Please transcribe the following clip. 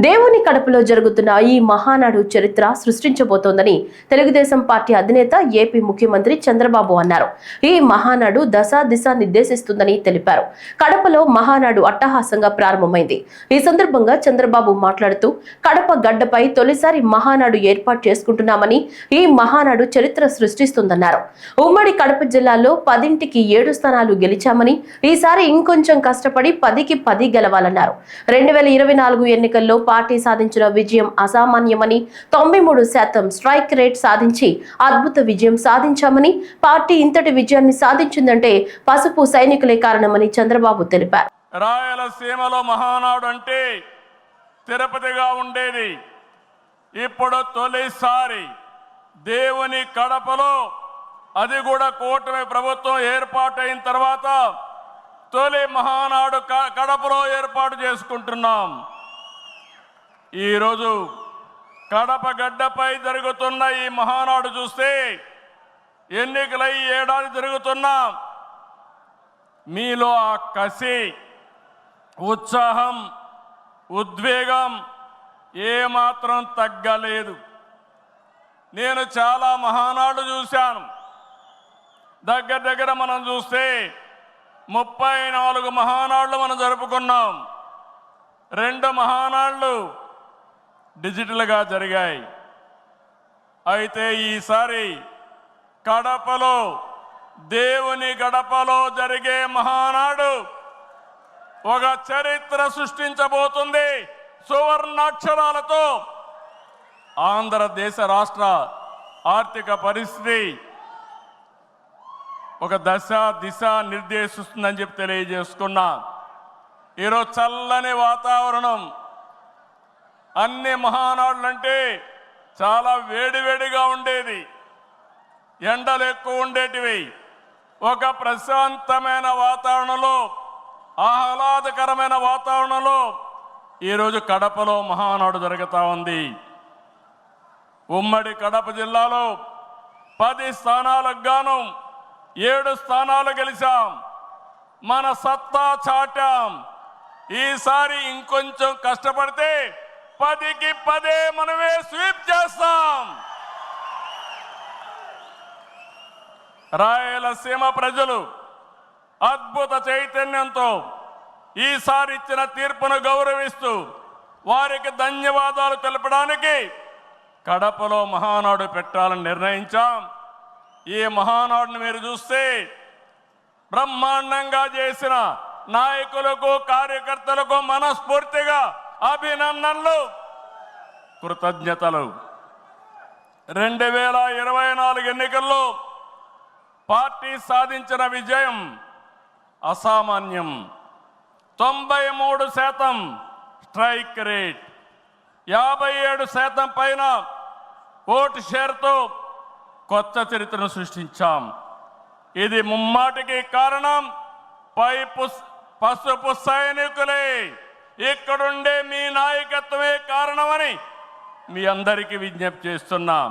దేవుని కడపలో జరుగుతున్న ఈ మహానాడు చరిత్ర సృష్టించబోతోందని తెలుగుదేశం పార్టీ అధినేత ఏపీ ముఖ్యమంత్రి చంద్రబాబు అన్నారు. ఈ మహానాడు దిశ నిర్దేశిస్తుందని తెలిపారు. కడపలో మహానాడు అట్టహాసంగా ప్రారంభమైంది. ఈ సందర్భంగా చంద్రబాబు మాట్లాడుతూ కడప గడ్డపై తొలిసారి మహానాడు ఏర్పాటు చేసుకుంటున్నామని, ఈ మహానాడు చరిత్ర సృష్టిస్తుందన్నారు. ఉమ్మడి కడప జిల్లాలో 10కి 7 స్థానాలు గెలిచామని, ఈసారి ఇంకొంచెం కష్టపడి 10కి 10 గెలవాలన్నారు. 2024 ఎన్నికల్లో పార్టీ సాధించిన విజయం అసామాన్యమని, 93% స్ట్రైక్ రేట్ సాధించి అద్భుత విజయం సాధించామని, పార్టీ ఇంతటి విజయాన్ని సాధించిందంటే పసుపు సైనికులే కారణమని చంద్రబాబు తెలిపారు. రాయలసీమలో మహానాడు అంటే తిరుపతిగా ఉండేది. ఇప్పుడు తొలిసారి దేవుని కడపలో, అది కూడా కూటమి ప్రభుత్వం ఏర్పాటైన తర్వాత తొలి మహానాడు కడపలో ఏర్పాటు చేసుకుంటున్నాం. ఈరోజు కడప గడ్డపై జరుగుతున్న ఈ మహానాడు చూస్తే ఎన్నికలై ఏడాది జరుగుతున్నా మీలో ఆ కసి, ఉత్సాహం, ఉద్వేగం ఏమాత్రం తగ్గలేదు. నేను చాలా మహానాడు చూశాను. దగ్గర మనం చూస్తే 34 మహానాడులు మనం జరుపుకున్నాం. 2 మహానాడులు డిజిటల్గా జరిగాయి. అయితే ఈసారి కడపలో, దేవుని గడపలో జరిగే మహానాడు ఒక చరిత్ర సృష్టించబోతుంది. సువర్ణాక్షరాలతో ఆంధ్రదేశ రాష్ట్ర ఆర్థిక పరిస్థితి ఒక దిశ నిర్దేశిస్తుందని చెప్పి తెలియజేసుకున్నా. ఈరోజు చల్లని వాతావరణం. అన్ని మహానాడులంటే చాలా వేడివేడిగా ఉండేది, ఎండలు ఎక్కువ ఉండేటివి. ఒక ప్రశాంతమైన వాతావరణంలో, ఆహ్లాదకరమైన వాతావరణంలో ఈరోజు కడపలో మహానాడు జరుగుతూ ఉంది. ఉమ్మడి కడప జిల్లాలో 10 స్థానాలకు గాను 7 స్థానాలు గెలిచాం. మన సత్తా చాటాం. ఈసారి ఇంకొంచెం కష్టపడితే 10కి 10 మనమే స్వీప్ చేస్తాం. రాయలసీమ ప్రజలు అద్భుత చైతన్యంతో ఈసారి ఇచ్చిన తీర్పును గౌరవిస్తూ వారికి ధన్యవాదాలు తెలపడానికి కడపలో మహానాడు పెట్టాలని నిర్ణయించాం. ఈ మహానాడును మీరు చూస్తే బ్రహ్మాండంగా చేసిన నాయకులకు, కార్యకర్తలకు మనస్ఫూర్తిగా అభినందనలు, కృతజ్ఞతలు. 2024 ఎన్నికల్లో పార్టీ సాధించిన విజయం అసామాన్యం. 93% స్ట్రైక్ రేట్, 57% పైన ఓటు షేర్తో కొత్త చరిత్రను సృష్టించాం. ఇది ముమ్మాటికి కారణం పసుపు సైనికులే. ఇక్కడుండే మీ నాయకత్వమే కారణమని మీ అందరికీ విజ్ఞప్తి చేస్తున్నాం.